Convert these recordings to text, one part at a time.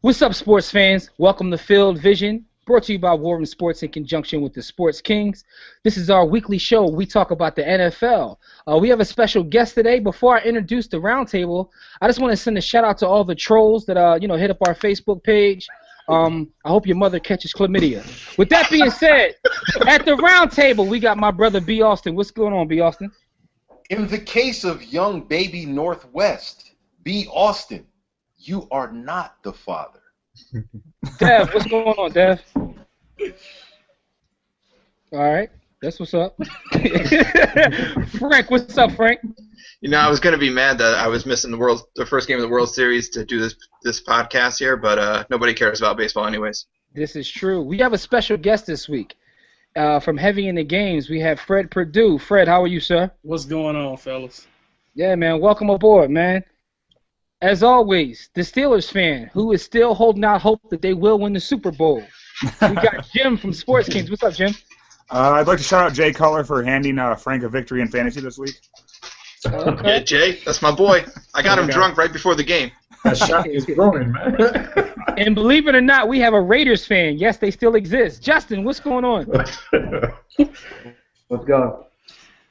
What's up, sports fans? Welcome to Field Vision, brought to you by Warren Sports in conjunction with the Sports Kings. This is our weekly show. We talk about the NFL. We have a special guest today. Before I introduce the roundtable, I just want to send a shout out to all the trolls that hit up our Facebook page. I hope your mother catches chlamydia. With that being said, at the roundtable, we got my brother B. Austin. What's going on, B. Austin? In the case of young baby Northwest, B. Austin, you are not the father. Dev, what's going on, Dev? All right, that's what's up. Frank, what's up, Frank? You know, I was going to be mad that I was missing the first game of the World Series to do this podcast here, but nobody cares about baseball anyways. This is true. We have a special guest this week. From Heavy in the Games, we have Fred Perdue. Fred, how are you, sir? What's going on, fellas? Yeah, man, welcome aboard, man. As always, the Steelers fan who is still holding out hope that they will win the Super Bowl. We got Jim from Sports Kings. What's up, Jim? I'd like to shout out Jay Cutler for handing Frank a victory in fantasy this week. Okay. Yeah, Jay, that's my boy. I got him drunk right before the game. That shot is growing, man. And believe it or not, we have a Raiders fan. Yes, they still exist. Justin, what's going on? Let's go.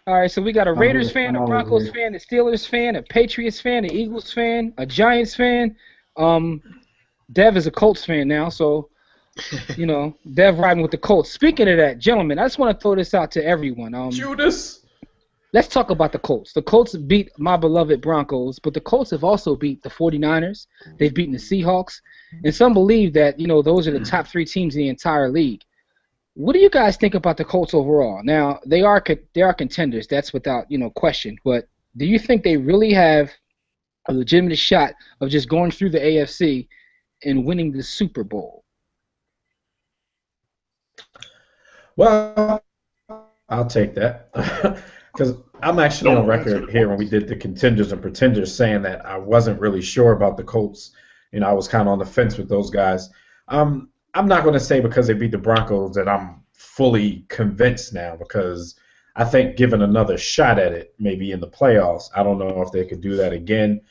All right, so we got a Raiders fan, a Broncos fan, a Steelers fan, a Patriots fan, an Eagles fan, a Giants fan. Dev is a Colts fan now, so, Dev riding with the Colts. Speaking of that, gentlemen, I just want to throw this out to everyone. Judas. Let's talk about the Colts. The Colts beat my beloved Broncos, but the Colts have also beat the 49ers. They've beaten the Seahawks. And some believe that, those are the top three teams in the entire league. What do you guys think about the Colts overall? Now, they are contenders. That's without, question. But do you think they really have a legitimate shot of just going through the AFC and winning the Super Bowl? Well, I'll take that. Because I'm actually on record here when we did the contenders and pretenders saying that I wasn't really sure about the Colts. I was kind of on the fence with those guys. I'm not going to say because they beat the Broncos that I'm fully convinced now, because I think given another shot at it, maybe in the playoffs, I don't know if they could do that again.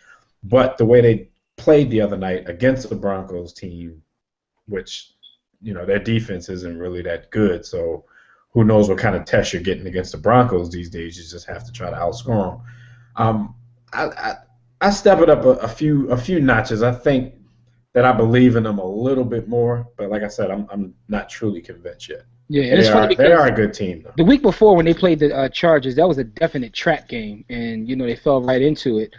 But the way they played the other night against the Broncos team, which, their defense isn't really that good, so who knows what kind of test you're getting against the Broncos these days. You just have to try to outscore them. I step it up a few notches. I think that I believe in them a little bit more, but like I said, I'm not truly convinced yet. Yeah, and it's funny because they are a good team, though. The week before when they played the Chargers, that was a definite trap game, and they fell right into it.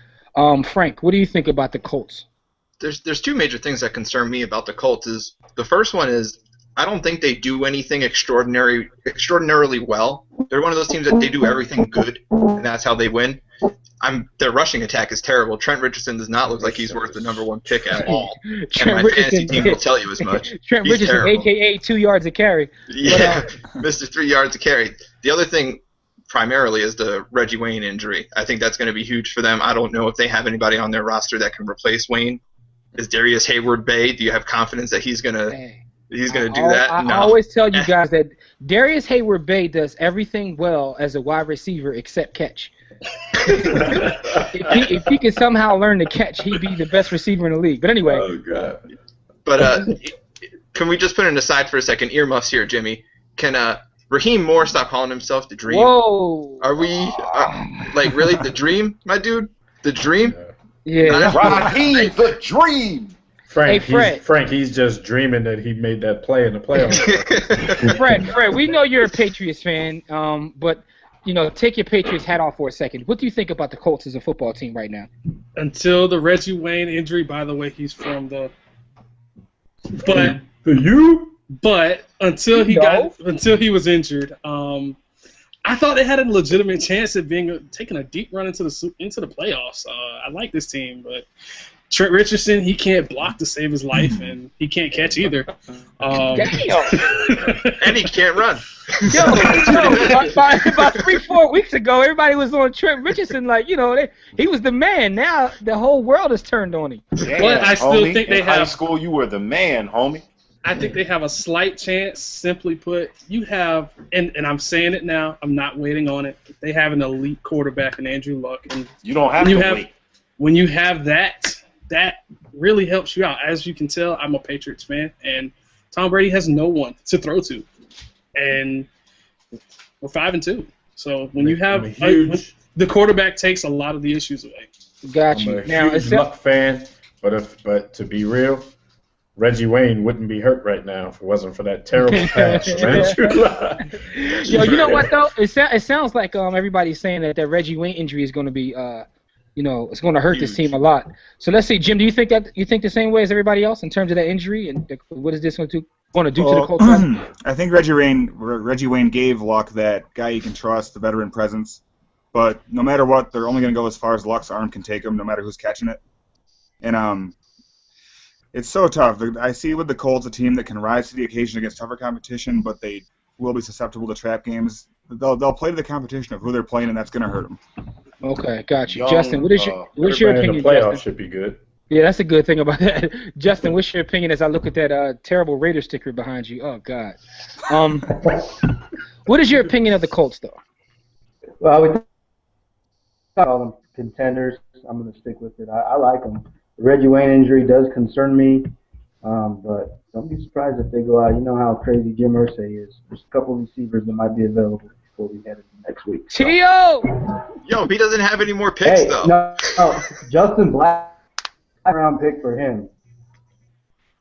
Frank, what do you think about the Colts? There's two major things that concern me about the Colts. The first one is I don't think they do anything extraordinarily well. They're one of those teams that they do everything good, and that's how they win. Their rushing attack is terrible. Trent Richardson does not look like he's worth the number one pick at all. And my fantasy team will tell you as much. Trent He's Richardson, terrible. a.k.a. 2 yards a carry. Yeah, Mr. 3 yards a carry. The other thing primarily is the Reggie Wayne injury. I think that's going to be huge for them. I don't know if they have anybody on their roster that can replace Wayne. Is Darius Hayward-Bay? Do you have confidence that he's going to do that? I No. always tell you guys that Darius Hayward-Bay does everything well as a wide receiver except catch. if he could somehow learn to catch, he'd be the best receiver in the league. But anyway. Oh, God. But can we just put it aside for a second? Earmuffs here, Jimmy. Can Raheem Moore stop calling himself the Dream? Whoa. Are we really the Dream, my dude? The Dream? Yeah. Raheem, the Dream. Frank, Hey, Fred. He's just dreaming that he made that play in the playoffs. Fred, we know you're a Patriots fan, but take your Patriots hat off for a second. What do you think about the Colts as a football team right now? Until the Reggie Wayne injury, by the way, he's from the. But until he was injured, I thought they had a legitimate chance at taking a deep run into the playoffs. I like this team, but Trent Richardson, he can't block to save his life, and he can't catch either. And he can't run. About 3-4 weeks ago, everybody was on Trent Richardson he was the man. Now the whole world is turned on him. Damn, But I still think they in high have. school, you were the man, homie. I think they have a slight chance. Simply put, you have, and I'm saying it now. I'm not waiting on it. They have an elite quarterback in Andrew Luck, and You don't have to wait. when you have that that really helps you out. As you can tell, I'm a Patriots fan, and Tom Brady has no one to throw to, and we're 5-2. So when you have the quarterback takes a lot of the issues away. Got you. I'm a huge Luck fan, but to be real, Reggie Wayne wouldn't be hurt right now if it wasn't for that terrible pass. Yo, you know what though? It sounds like everybody's saying that Reggie Wayne injury is going to be it's going to hurt this team a lot. So let's see, Jim. Do you think the same way as everybody else in terms of that injury, and what is this going to do to the Colts? I think Reggie Wayne gave Luck that guy you can trust, the veteran presence. But no matter what, they're only going to go as far as Luck's arm can take them, no matter who's catching it. And it's so tough. I see with the Colts a team that can rise to the occasion against tougher competition, but they will be susceptible to trap games. They'll play to the competition of who they're playing, and that's going to hurt them. Okay, got you. Justin, what's your opinion? The playoffs Justin? should be good. Yeah, that's a good thing about that. Justin, what's your opinion as I look at that terrible Raider sticker behind you? Oh, God. What is your opinion of the Colts, though? Well, I would call them contenders. I'm going to stick with it. I like them. The Reggie Wayne injury does concern me, but don't be surprised if they go out. You know how crazy Jim Irsay is. There's a couple of receivers that might be available before we head into next week. So. Yo, he doesn't have any more picks, though. No, Justin Black, round pick for him.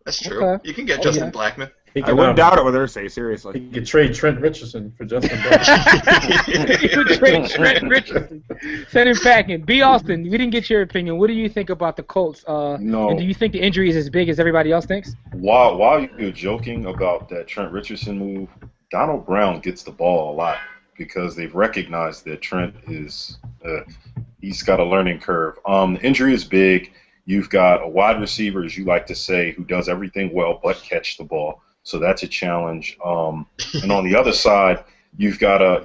That's true. Okay. You can get Justin Blackman. I wouldn't doubt it with Irsay, seriously. He could trade Trent Richardson for Justin Black. He could trade Trent Richardson. Send him packing. B. Austin, we didn't get your opinion. What do you think about the Colts? No. And do you think the injury is as big as everybody else thinks? While you're joking about that Trent Richardson move, Donald Brown gets the ball a lot because they've recognized that Trent is he's got a learning curve. The injury is big. You've got a wide receiver, as you like to say, who does everything well but catch the ball. So that's a challenge. And on the other side, you've got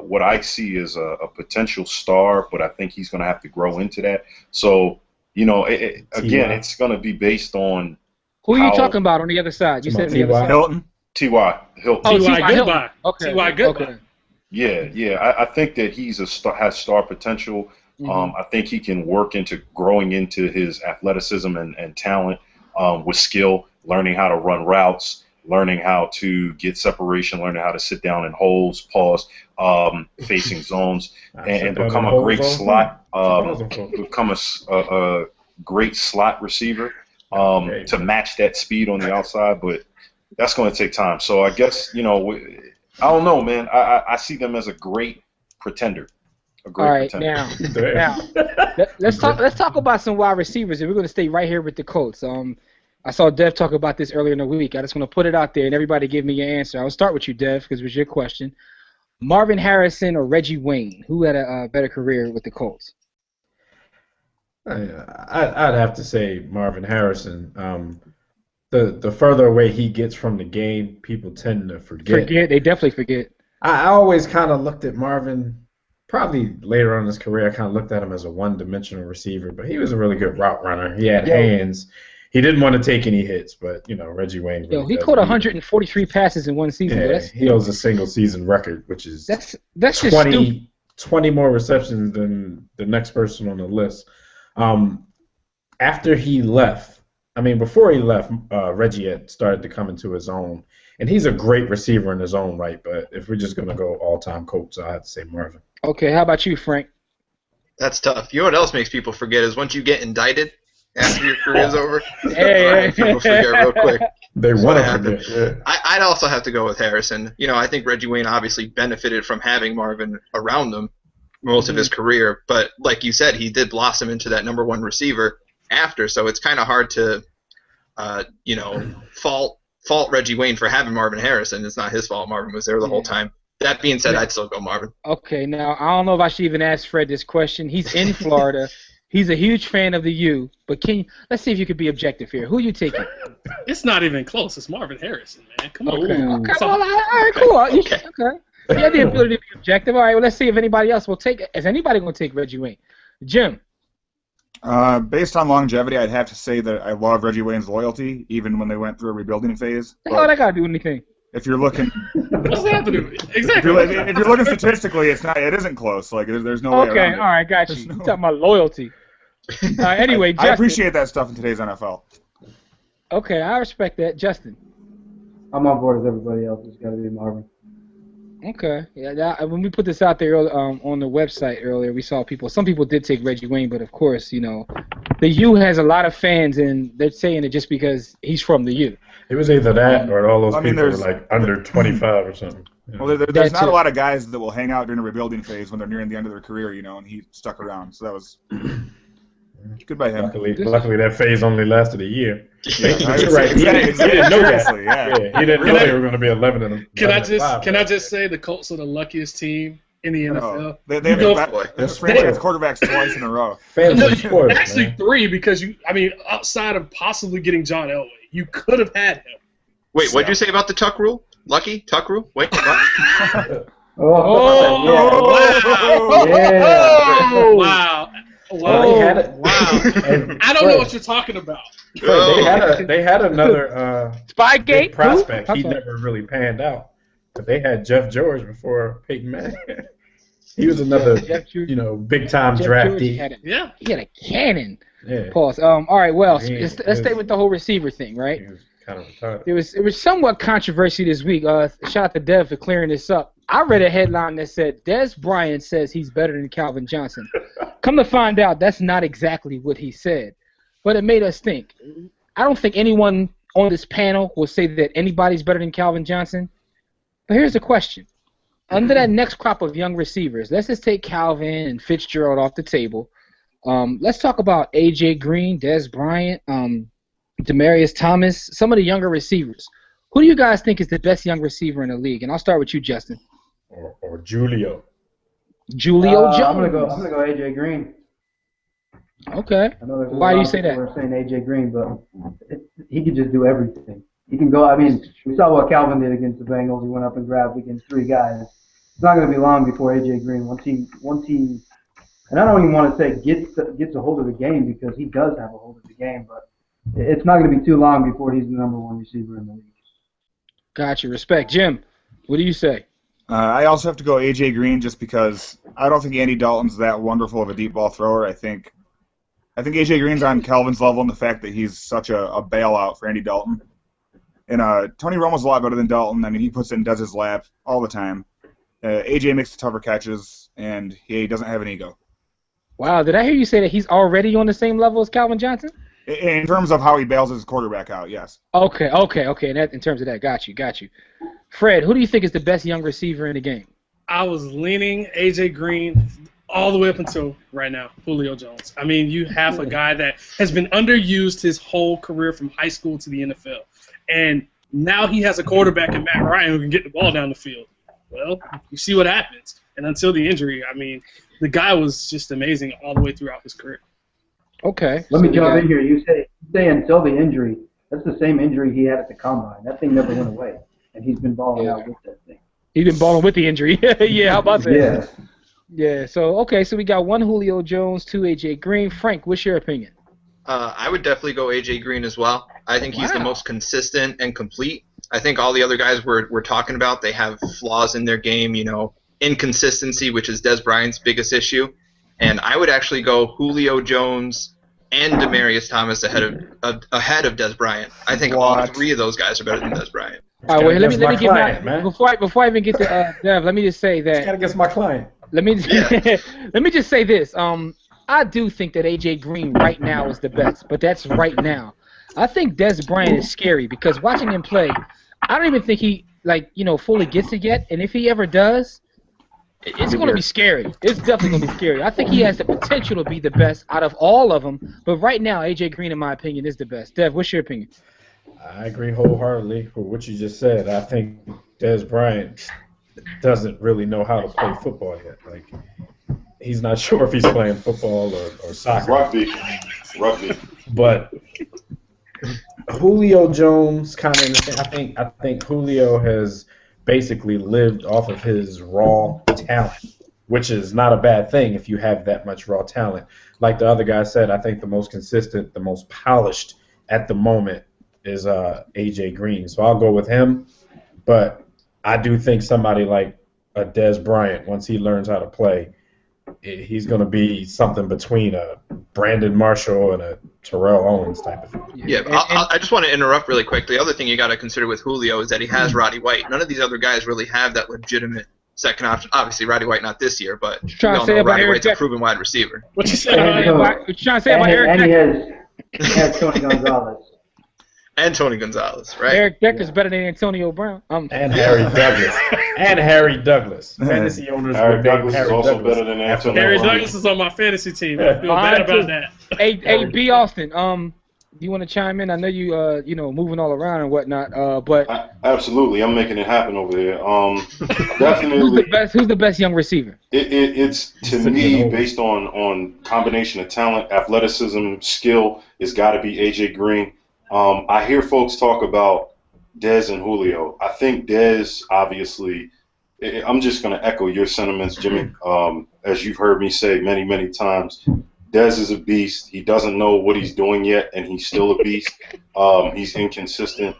what I see as a potential star, but I think he's going to have to grow into that. So, again, it's going to be based on who are you talking about on the other side? You said on the other side. Hilton. T.Y. Hilton. Oh, T.Y. Goodbye. Okay. T.Y. Goodbye. Okay. Yeah. I think that he's has star potential. I think he can work into growing into his athleticism and talent with skill, learning how to run routes, learning how to get separation, learning how to sit down in holes, pause, facing zones, and become a great slot, become a great slot receiver to match that speed on the outside. But that's going to take time. So I guess, I don't know, man. I see them as a great pretender. All right, now let's talk about some wide receivers, and we're going to stay right here with the Colts. I saw Dev talk about this earlier in the week. I just want to put it out there, and everybody give me your answer. I'll start with you, Dev, because it was your question. Marvin Harrison or Reggie Wayne, who had a better career with the Colts? I'd have to say Marvin Harrison. The further away he gets from the game, people tend to forget. They definitely forget. I always kind of looked at Marvin. Probably later on in his career, I kind of looked at him as a one-dimensional receiver, but he was a really good route runner. He had hands. He didn't want to take any hits, but, Reggie Wayne. Really he caught 143 passes in one season. Yeah, he holds a single-season record, which is that's 20 more receptions than the next person on the list. After he left, before he left, Reggie had started to come into his own. And he's a great receiver in his own right, but if we're just going to go all-time Colts, I have to say Marvin. Okay, how about you, Frank? That's tough. You know what else makes people forget is once you get indicted after your career's over, people forget real quick. They want to forget. Yeah. I'd also have to go with Harrison. I think Reggie Wayne obviously benefited from having Marvin around him most of his career, but like you said, he did blossom into that number one receiver after, so it's kind of hard to, fault Reggie Wayne for having Marvin Harrison. It's not his fault. Marvin was there the whole time. That being said, I'd still go Marvin. Okay, now I don't know if I should even ask Fred this question. He's in Florida. He's a huge fan of the U, but let's see if you could be objective here. Who are you taking? It's not even close. It's Marvin Harrison, man. Come on. Okay. Well, all right, cool. Okay. You have the ability to be objective. All right, well, let's see if anybody else will take it. Is anybody going to take Reggie Wayne? Jim? Based on longevity, I'd have to say that I love Reggie Wayne's loyalty, even when they went through a rebuilding phase. The hell, that got to do anything? If you're looking, what's that have to do with it? Exactly. If you're looking statistically, it isn't close. Like there's no way. Okay, all right, got you. You're talking about loyalty. Anyway, Justin. I appreciate that stuff in today's NFL. Okay, I respect that. Justin. I'm on board with everybody else. It's got to be Marvin. Okay. Yeah. When we put this out there on the website earlier, we saw some people did take Reggie Wayne, but of course, the U has a lot of fans, and they're saying it just because he's from the U. It was either that or all those people were there's- like under 25 or something. Well, there's That's not it. a lot of guys that will hang out during a rebuilding phase when they're nearing the end of their career, and he stuck around. So that was good by him. Luckily, that phase only lasted a year. Yeah. You're right. He didn't know that. Seriously, yeah. He didn't know they were going to be 11 and 5. Can I just say the Colts are the luckiest team in the NFL? No, they You go have franchise quarterbacks twice in a row. Fans No, are spoiled, actually man. 3 because outside of possibly getting John Elway, you could have had him. Wait, what'd you say about the Tuck rule? Lucky? Tuck rule? Wait, what? Oh, yeah. Wow. Well, they had it. Wow. And I don't know what you're talking about. They had another Spygate? big prospect. Who? He never really panned out. But they had Jeff George before Peyton Manning. He was another, big time Jeff draftee. George, he had a cannon. Yeah. Pause. All right. Well, He- let's stay with the whole receiver thing, right? He was kind of retarded. It was somewhat controversial this week. Shout out to Dev for clearing this up. I read a headline that said Des Bryant says he's better than Calvin Johnson. Come to find out, that's not exactly what he said, but it made us think. I don't think anyone on this panel will say that anybody's better than Calvin Johnson. But here's the question: under that next crop of young receivers, let's just take Calvin and Fitzgerald off the table. Let's talk about A.J. Green, Des Bryant, Demaryius Thomas, some of the younger receivers. Who do you guys think is the best young receiver in the league? And I'll start with you, Justin. Or Julio. Julio Jones. I'm gonna go AJ Green. Okay. I know there's Why a do lot you of say people that? are saying AJ Green, but he can just do everything. He can go. I mean, we saw what Calvin did against the Bengals. He went up and grabbed against 3 guys. It's not going to be long before AJ Green once he, and I don't even want to say gets a hold of the game because he does have a hold of the game, but it's not going to be too long before he's the number 1 receiver in the league. Gotcha. Respect. Jim, what do you say? I also have to go A.J. Green just because I don't think Andy Dalton's that wonderful of a deep ball thrower. I think A.J. Green's on Calvin's level in the fact that he's such a bailout for Andy Dalton. And Tony Romo's a lot better than Dalton. I mean, he puts it in does his lap all the time. A.J. makes the tougher catches, and he doesn't have an ego. Wow, did I hear you say that he's already on the same level as Calvin Johnson? In terms of how he bails his quarterback out, yes. Okay. In terms of that, got you. Fred, who do you think is the best young receiver in the game? I was leaning AJ Green all the way up until right now, Julio Jones. I mean, you have a guy that has been underused his whole career from high school to the NFL. And now he has a quarterback in Matt Ryan who can get the ball down the field. Well, you see what happens. And until the injury, I mean, the guy was just amazing all the way throughout his career. Okay. Let me jump in here. You say until the injury. That's the same injury he had at the combine. That thing never went away, and he's been balling out with that thing. He's been balling with the injury. Yeah, how about that? Yeah. Yeah. So we got 1 Julio Jones, 2 AJ Green. Frank, what's your opinion? I would definitely go A.J. Green as well. I think he's the Wow. most consistent and complete. I think all the other guys we're talking about, they have flaws in their game, inconsistency, which is Des Bryant's biggest issue. And I would actually go Julio Jones and Demaryius Thomas ahead of Des Bryant. I think all 3 of those guys are better than Des Bryant. All right, well, let me Against get my client, man. before I even get to Dev, let me just say that Got against my client. let me just say this. I do think that AJ Green right now is the best, but that's right now. I think Des Bryant is scary because watching him play, I don't even think he fully gets it yet, and if he ever does, it's going to be scary. It's definitely going to be scary. I think he has the potential to be the best out of all of them, but right now AJ Green, in my opinion, is the best. Dev, what's your opinion? I agree wholeheartedly with what you just said. I think Des Bryant doesn't really know how to play football yet. Like, he's not sure if he's playing football or soccer. Rugby. But Julio Jones kind of interesting. I think Julio has basically lived off of his raw talent, which is not a bad thing if you have that much raw talent. Like the other guy said, I think the most consistent, the most polished at the moment is AJ Green. So I'll go with him. But I do think somebody like a Des Bryant, once he learns how to play, he's going to be something between a Brandon Marshall and a Terrell Owens type of thing. Yeah, I just want to interrupt really quick. The other thing you got to consider with Julio is that he has Roddy White. None of these other guys really have that legitimate second option. Obviously, Roddy White not this year, but we all know Roddy White's a proven wide receiver. What you saying about And he has Tony Gonzalez. And Tony Gonzalez, right? Eric Decker's better than Antonio Brown. And Harry Douglas. And Harry Douglas. Fantasy owners Harry would Douglas Harry is also Douglas. better than Antonio Harry Brown. Douglas is on my fantasy team. I feel bad about that. Hey, B. Austin, you want to chime in? I know you, moving all around and whatnot, but Absolutely, I'm making it happen over here. Definitely. Who's the best young receiver? It's to me based on combination of talent, athleticism, skill. It's got to be AJ Green. I hear folks talk about Dez and Julio. I think Dez, obviously, I'm just going to echo your sentiments, Jimmy. As you've heard me say many, many times, Dez is a beast. He doesn't know what he's doing yet, and he's still a beast. He's inconsistent.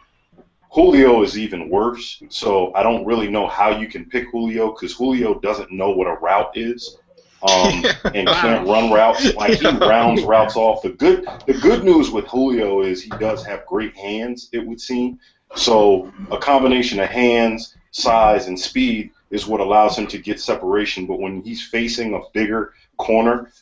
Julio is even worse, so I don't really know how you can pick Julio because Julio doesn't know what a route is. And can't run routes. Like, he rounds routes off. The good news with Julio is he does have great hands, it would seem. So a combination of hands, size, and speed is what allows him to get separation. But when he's facing a bigger corner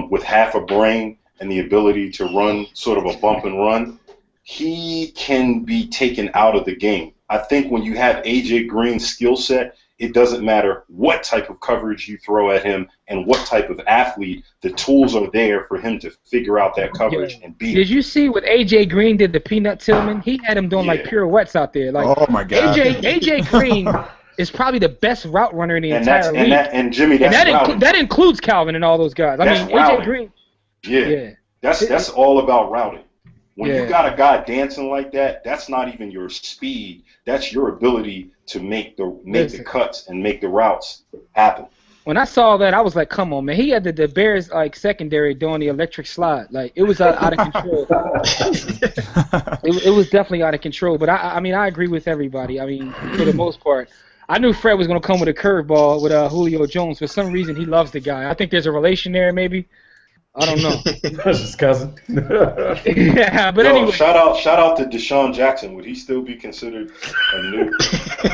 with half a brain and the ability to run sort of a bump and run, he can be taken out of the game. I think when you have A.J. Green's skill set, it doesn't matter what type of coverage you throw at him and what type of athlete, the tools are there for him to figure out that coverage and beat it. Did you see what A.J. Green did to Peanut Tillman? He had him doing like pirouettes out there. Like, oh my God. A.J. Green is probably the best route runner in the entire league. And Jimmy, that includes Calvin and all those guys. I mean, A.J. Green. Yeah. That's all about routing. When you got a guy dancing like that, that's not even your speed. That's your ability to make the cuts and make the routes happen. When I saw that, I was like, "Come on, man!" He had the Bears like secondary doing the electric slide. Like, it was out of control. it was definitely out of control. But I mean, I agree with everybody. I mean, for the most part, I knew Fred was going to come with a curveball with Julio Jones. For some reason, he loves the guy. I think there's a relation there, maybe. I don't know. That's his cousin. Yeah, but anyway. Shout out to Deshaun Jackson. Would he still be considered a new?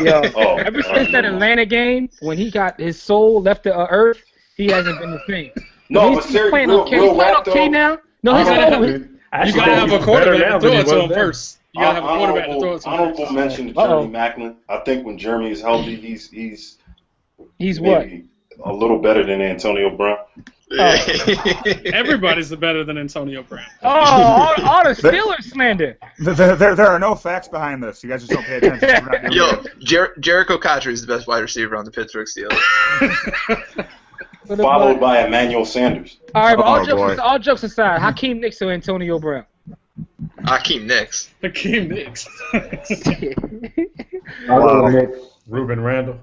Ever since that Atlanta game, when he got his soul left the earth, he hasn't been the same. No, but seriously, real rap though. Now? No, he's over. You gotta have a quarterback to throw it to him first. You gotta have a quarterback to throw it to him. Honorable mention to Jeremy Maclin. I think when Jeremy is healthy, he's what? A little better than Antonio Brown. Everybody's better than Antonio Brown. All the Steelers slander. There are no facts behind this. You guys just don't pay attention. Jericho Cotchery is the best wide receiver on the Pittsburgh Steelers. Followed by Emmanuel Sanders. All right, but all jokes aside, Hakeem Nicks or Antonio Brown? Hakeem Nicks. Wow. Ruben Randall.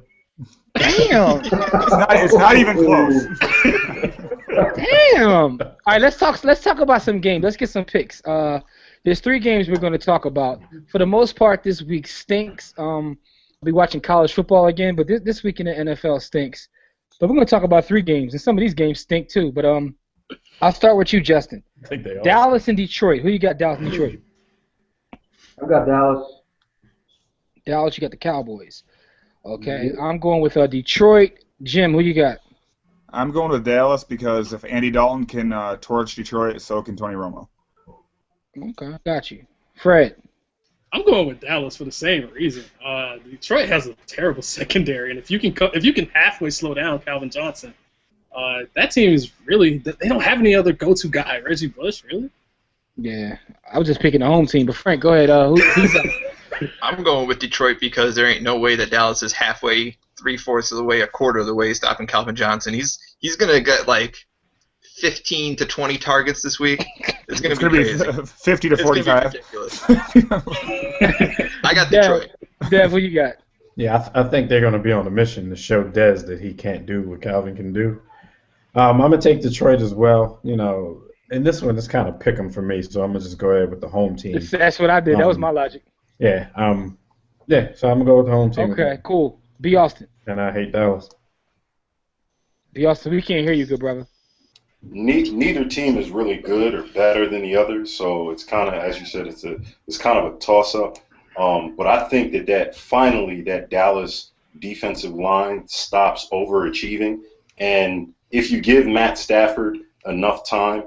Damn. It's not even close. Damn. All right, let's talk about some games. Let's get some picks. There's 3 games we're going to talk about. For the most part, this week stinks. I'll be watching college football again, but this week in the NFL stinks. But we're going to talk about 3 games, and some of these games stink too. But I'll start with you, Justin. I think they all Dallas and Detroit. Who you got, Dallas and Detroit? I've got Dallas. Dallas, you got the Cowboys. Okay, I'm going with Detroit. Jim, who you got? I'm going with Dallas because if Andy Dalton can torch Detroit, so can Tony Romo. Okay, got you. Fred. I'm going with Dallas for the same reason. Detroit has a terrible secondary, and if you can halfway slow down Calvin Johnson, that team is really, they don't have any other go-to guy. Reggie Bush, really? Yeah, I was just picking the home team, but Frank, go ahead. Who's up? I'm going with Detroit because there ain't no way that Dallas is halfway, 3/4 of the way, 1/4 of the way stopping Calvin Johnson. He's gonna get like 15 to 20 targets this week. It's gonna be crazy. 50 to 45. I got Detroit. Dev, what you got? Yeah, I think they're going to be on a mission to show Dez that he can't do what Calvin can do. I'm going to take Detroit as well. You know, and this one is kind of pick 'em for me, so I'm going to just go ahead with the home team. That's what I did. That was my logic. Yeah, so I'm going to go with the home team. Okay, cool. B. Austin. And I hate Dallas. Austin, we can't hear you, good brother. Neither team is really good or better than the other, so it's kind of, as you said, it's kind of a toss-up. But I think that finally that Dallas defensive line stops overachieving, and if you give Matt Stafford enough time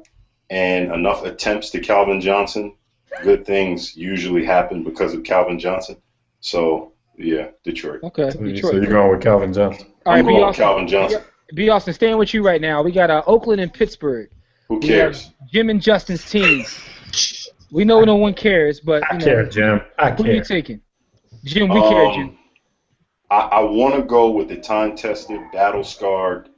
and enough attempts to Calvin Johnson, good things usually happen because of Calvin Johnson. So yeah, Detroit. Okay, So Detroit. you're going with Calvin Johnson. All right, I'm B. going with Austin. Calvin Johnson. B. Austin, staying with you right now. We got Oakland and Pittsburgh. Who We have cares? Jim and Justin's teams. We know no one cares, but I care, Jim. I who are you care. taking? Jim, we care, Jim. I want to go with the time-tested, battle-scarred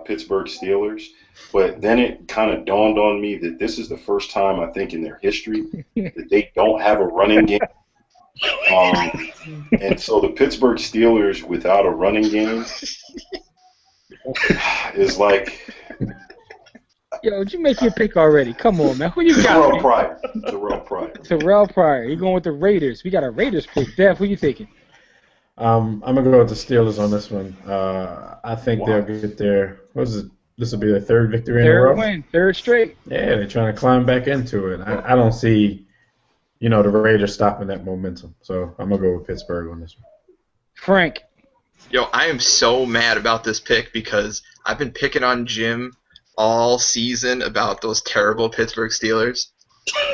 Pittsburgh Steelers, but then it kind of dawned on me that this is the first time, I think, in their history that they don't have a running game. And so the Pittsburgh Steelers without a running game is like... Yo, did you make your pick already? Come on, man. Who you got? Terrell Pryor. Terrell Pryor. You're going with the Raiders. We got a Raiders pick. Dev, who you taking? I'm gonna go with the Steelers on this one. I think they'll get their this will be their third victory in a row. Third win, third straight. Yeah, they're trying to climb back into it. I don't see, the Raiders stopping that momentum. So I'm gonna go with Pittsburgh on this one. Frank. Yo, I am so mad about this pick because I've been picking on Jim all season about those terrible Pittsburgh Steelers.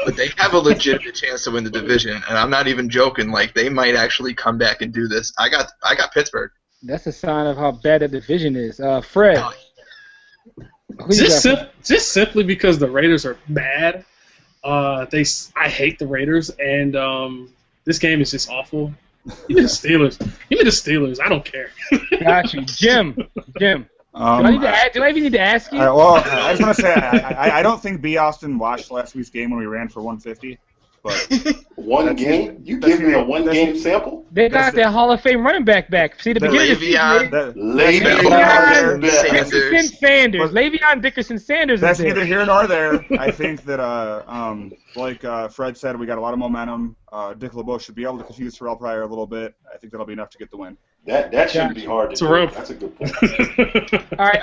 But they have a legitimate chance to win the division, and I'm not even joking. Like, they might actually come back and do this. I got Pittsburgh. That's a sign of how bad the division is. Fred. Who you got? Just simply because the Raiders are bad. I hate the Raiders, and this game is just awful. Give me the Steelers. Give me the Steelers. I don't care. Got you. Jim. Do I even need to ask you? I just want to say I don't think B. Austin watched last week's game when we ran for 150. But One game? You give me a one-game sample? They got their Hall of Fame running back. See, the beginning of the season, Dickerson Sanders. Le'Veon Dickerson Sanders. That's is neither here nor there. I think that, like Fred said, we got a lot of momentum. Dick LeBeau should be able to confuse Terrell Pryor a little bit. I think that'll be enough to get the win. That shouldn't be hard to do. That's a good point. All right,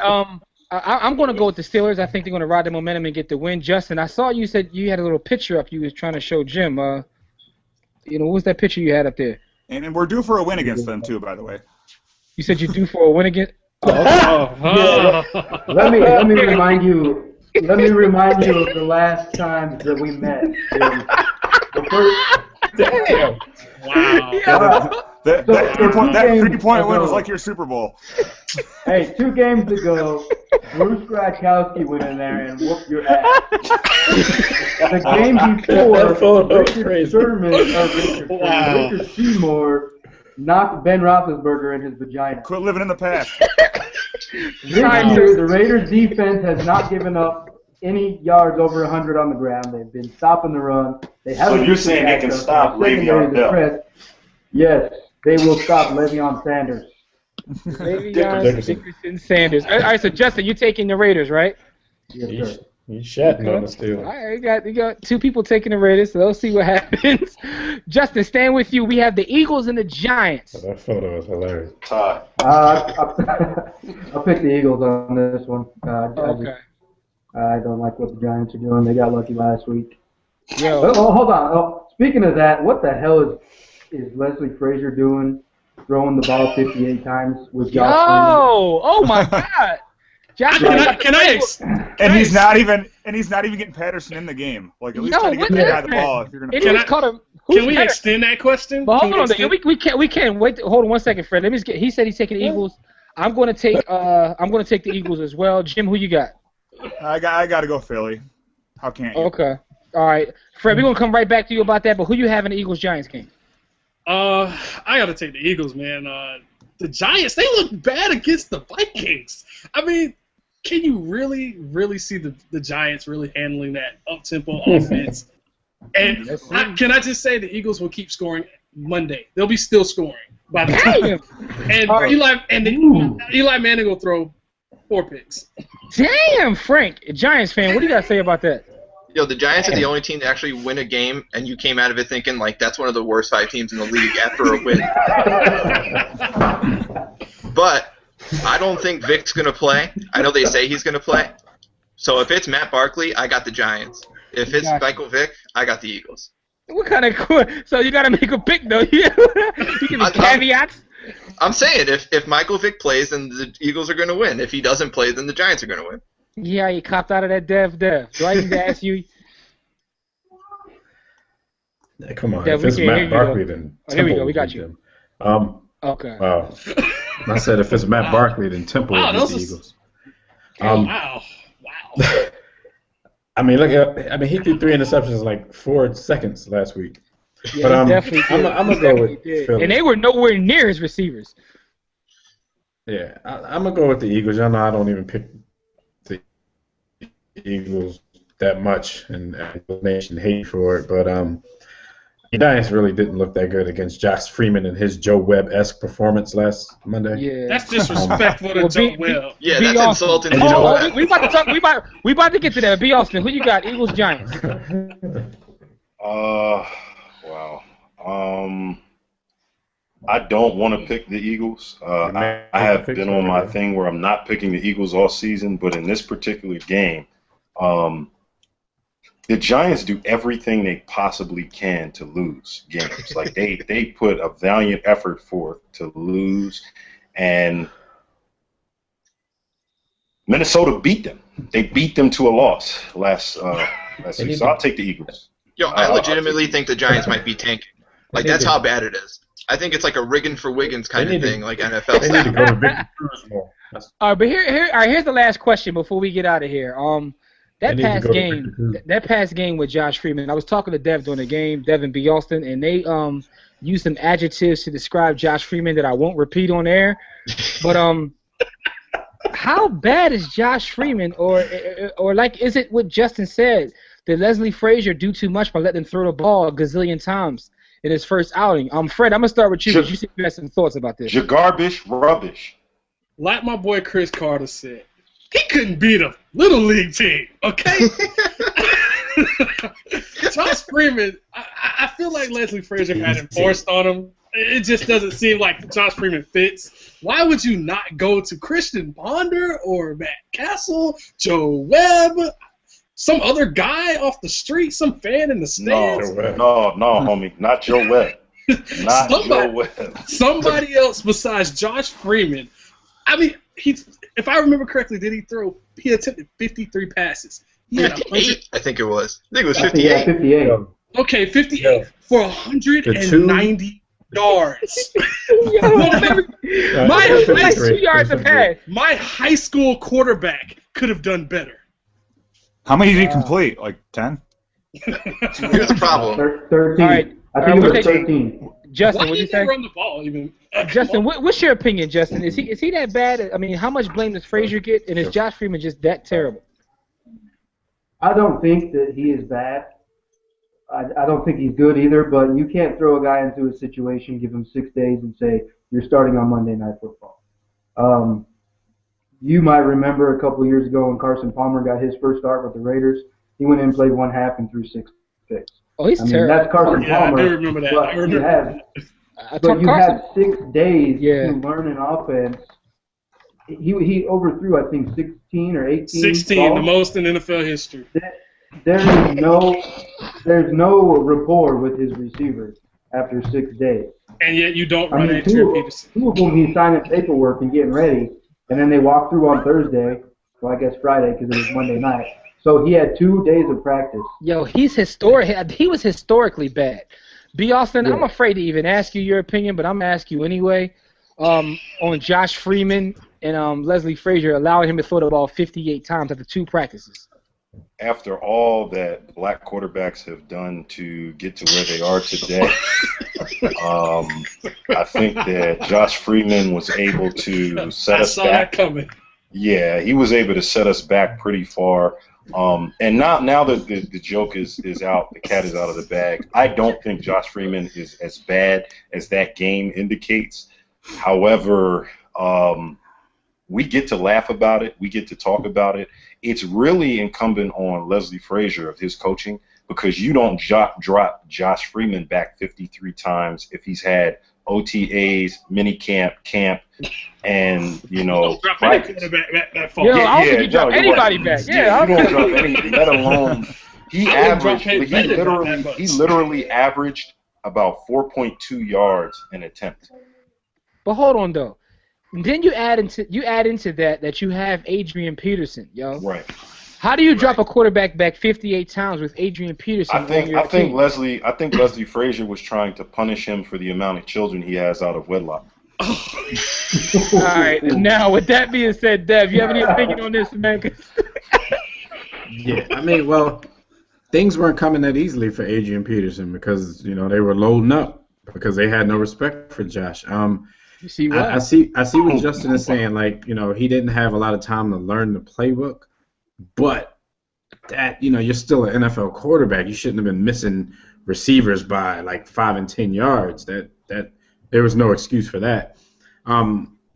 I'm going to go with the Steelers. I think they're going to ride the momentum and get the win. Justin, I saw you said you had a little picture up you was trying to show Jim. What was that picture you had up there? And we're due for a win against them, too, by the way. You said you're due for a win against? Let me remind you. Let me remind you of the last time that we met. Damn. Wow. Yeah. That 3-point win was like your Super Bowl. Hey, 2 games ago, Bruce Gradkowski went in there and whooped your ass. The game before, Richard Seymour knocked Ben Roethlisberger in his vagina. Quit living in the past. This year, the Raiders' defense has not given up any yards over 100 on the ground. They've been stopping the run. So you're saying they can stop Le'Veon Bell? Yes, they will stop Le'Veon Sanders. Le'Veon Dickerson Sanders. All right, so Justin, you're taking the Raiders, right? Yes, sir. He's shitting on the Steelers. All right, you got 2 people taking the Raiders, so let's see what happens. Justin, staying with you, we have the Eagles and the Giants. That photo is hilarious. Tie. I'll pick the Eagles on this one. Okay. I don't like what the Giants are doing. They got lucky last week. Yo. Oh, hold on. Oh, speaking of that, what the hell is Leslie Frazier doing, throwing the ball 58 times with Josh Freeman? Oh my God! And he's not even getting Patterson in the game. Like at least try to get the guy the ball if you're gonna. Can we extend that question? But hold on, we can't wait. Hold on one second, Fred. Let me get. He said he's taking the Eagles. I'm going to take the Eagles as well. Jim, who you got? I got to go Philly. How can't you? Okay. All right, Fred. We're gonna come right back to you about that. But who you have in the Eagles-Giants game? I got to take the Eagles, man. The Giants, they look bad against the Vikings. I mean, can you really see the Giants really handling that up-tempo offense? And can I just say the Eagles will keep scoring Monday. They'll be still scoring by the time. And Eli Manning will throw 4 picks. Damn, Frank, a Giants fan. What do you got to say about that? Yo, the Giants are the only team to actually win a game, and you came out of it thinking, like, that's one of the worst 5 teams in the league after a win. But I don't think Vic's going to play. I know they say he's going to play. So if it's Matt Barkley, I got the Giants. If it's Michael Vick, I got the Eagles. What kind of so you got to make a pick though? You give me caveats. I'm saying if Michael Vick plays, then the Eagles are going to win. If he doesn't play, then the Giants are going to win. Yeah, you copped out of that Dev. Do I need to ask you? Yeah, come on. If it's Matt Barkley, then here we go. We got you. Okay. Wow. I said if it's Matt Barkley, then Temple will beat the Eagles. Wow. I mean, he threw 3 interceptions in like 4 seconds last week. Yeah, but definitely I'm gonna go with Philly. And they were nowhere near his receivers. Yeah, I'm gonna go with the Eagles. Y'all know I don't even pick the Eagles that much, and the nation hate for it. But the Giants really didn't look that good against Josh Freeman and his Joe Webb-esque performance last Monday. Yeah, that's disrespectful to Joe Webb. Yeah, that's insulting. We about to talk. We about to get to that. B. Austin, who you got? Eagles, Giants. Wow. I don't want to pick the Eagles. I have been on my thing where I'm not picking the Eagles all season, but in this particular game, the Giants do everything they possibly can to lose games. Like they put a valiant effort forth to lose, and Minnesota beat them. They beat them to a loss last week. So I'll take the Eagles. Yo, I legitimately think the Giants might be tanking. Like that's how bad it is. I think it's like a Riggin for Wiggins kind of thing, like NFL. They need to go to Victor Cruz more. All right, but here's the last question before we get out of here. That past game with Josh Freeman, I was talking to Dev during the game, Dev and B. Austin, and they used some adjectives to describe Josh Freeman that I won't repeat on air. But how bad is Josh Freeman, or like is it what Justin said? Did Leslie Frazier do too much by letting him throw the ball a gazillion times in his first outing? Fred, I'm gonna start with you because you said you had some thoughts about this. You're garbage, rubbish. Like my boy Chris Carter said, he couldn't beat a little league team, okay? Josh Freeman, I feel like Leslie Frazier had it forced on him. It just doesn't seem like Josh Freeman fits. Why would you not go to Christian Ponder or Matt Castle, Joe Webb, some other guy off the street, some fan in the stands? No, homie, not Joe Webb. Joe Webb. Somebody else besides Josh Freeman. I mean, if I remember correctly, he attempted 53 passes. He had 58, I think it was. I think it was 58. 58. Okay, 58 for 190 yards. My high school quarterback could have done better. How many did he complete? Like 10? Here's the problem. 13. All right. I think it was 13. Justin, what do you say? Run the ball even? Justin, what's your opinion, Justin? Is he that bad? I mean, how much blame does Frazier get, and is Josh Freeman just that terrible? I don't think that he is bad. I don't think he's good either, but you can't throw a guy into a situation, give him 6 days, and say, you're starting on Monday Night Football. You might remember a couple years ago when Carson Palmer got his first start with the Raiders. He went in and played 1 half and threw 6 picks. Oh, he's terrible. That's Carson Palmer. I do remember that. But you have 6 days to learn an offense. He overthrew, I think, 16 or 18 16, balls. the most in NFL history. There's no rapport with his receivers after 6 days. And yet you don't run into Peterson. 2 of them he's signing paperwork and getting ready, and then they walk through on Thursday, well, I guess Friday because it was Monday night. So he had 2 days of practice. Yo, he's historic. He was historically bad. B. Austin, I'm afraid to even ask you your opinion, but I'm going to ask you anyway. On Josh Freeman and Leslie Frazier allowing him to throw the ball 58 times after 2 practices. After all that black quarterbacks have done to get to where they are today, I think that Josh Freeman was able to set us back. I saw that coming. Yeah, he was able to set us back pretty far. And now that the joke is out, the cat is out of the bag, I don't think Josh Freeman is as bad as that game indicates. However, we get to laugh about it. We get to talk about it. It's really incumbent on Leslie Frazier of his coaching because you don't drop Josh Freeman back 53 times if he's had OTAs, mini camp, and drop any practice. quarterback that fall. Yo, I don't think you drop you're anybody right. back. Yeah, you don't drop any, let alone he literally averaged about 4.2 yards an attempt. But hold on though. And then you add into that you have Adrian Peterson, yo. Right. How do you drop a quarterback back 58 times with Adrian Peterson? I think Leslie Frazier was trying to punish him for the amount of children he has out of wedlock. All right. Now, with that being said, Dev, you have any opinion on this, man? Yeah, I mean, well, things weren't coming that easily for Adrian Peterson because they were loading up because they had no respect for Josh. You see what? I see what Justin is saying. Like, he didn't have a lot of time to learn the playbook, but that you're still an NFL quarterback. You shouldn't have been missing receivers by like 5 and 10 yards. That there was no excuse for that.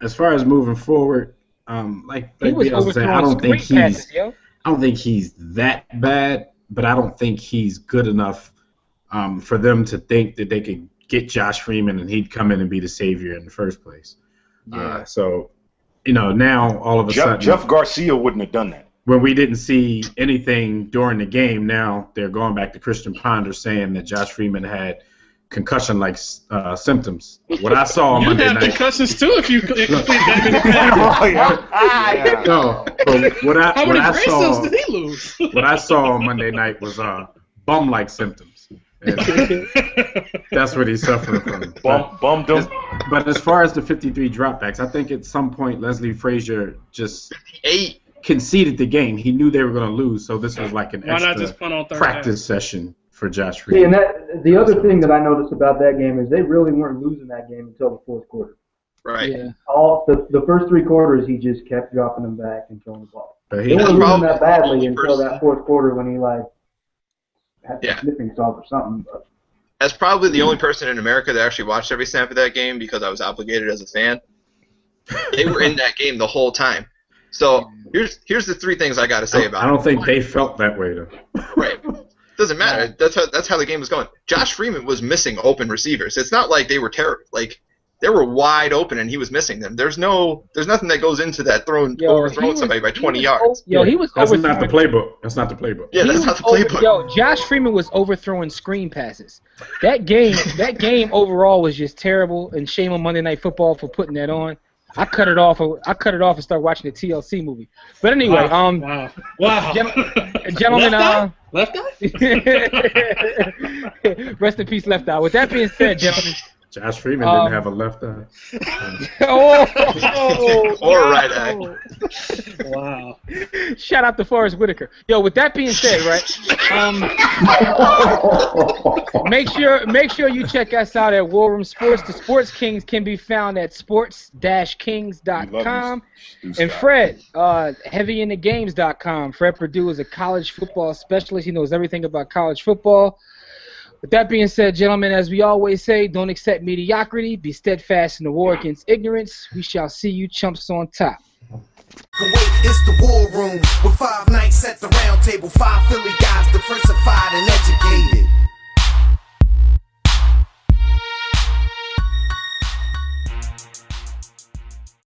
As far as moving forward, like Bill said, I don't think he's that bad, but I don't think he's good enough for them to think that they could get Josh Freeman and he'd come in and be the savior in the first place. Yeah. So, now all of a sudden, Jeff Garcia wouldn't have done that. When we didn't see anything during the game, now they're going back to Christian Ponder saying that Josh Freeman had concussion-like symptoms. What I saw on Monday night. You have concussions too if you think that many No, but How many brain cells did he lose? What I saw on Monday night was bum-like symptoms. And that's what he's suffering from. Bummed him. But as far as the 53 dropbacks, I think at some point Leslie Frazier just conceded the game. He knew they were going to lose, so this was like an extra practice session for Josh Freeman. See, and the other thing that I noticed about that game is they really weren't losing that game until the fourth quarter. Right. Yeah. All the first 3 quarters, he just kept dropping them back and throwing the ball. But They weren't losing that badly until person. that fourth quarter when he had a sniffing stop or something. But. As probably the only person in America that actually watched every snap of that game because I was obligated as a fan. They were in that game the whole time. So here's the 3 things I got to say about it. I don't think they felt that way though. Right. Doesn't matter. That's how the game was going. Josh Freeman was missing open receivers. It's not like they were terrible. Like they were wide open and he was missing them. There's nothing that goes into that overthrowing somebody by 20 yards. That's not the playbook. That's not the playbook. Yeah, that's not the playbook. Josh Freeman was overthrowing screen passes. That game overall was just terrible, and shame on Monday Night Football for putting that on. I cut it off and started watching the TLC movie. But anyway, Wow. Gentlemen, Left eye? Rest in peace, Left Eye. With that being said, gentlemen. Josh Freeman didn't have a left eye. Or a right eye. Wow. Shout out to Forrest Whitaker. Yo, with that being said, right? Make sure you check us out at War Room Sports. The Sports Kings can be found at sports-kings.com. And Fred, heavyinthegames.com. Fred Purdue is a college football specialist. He knows everything about college football. With that being said, gentlemen, as we always say, don't accept mediocrity. Be steadfast in the war against ignorance. We shall see you chumps on top. Kuwait is the war room with 5 nights at the round table, 5 Philly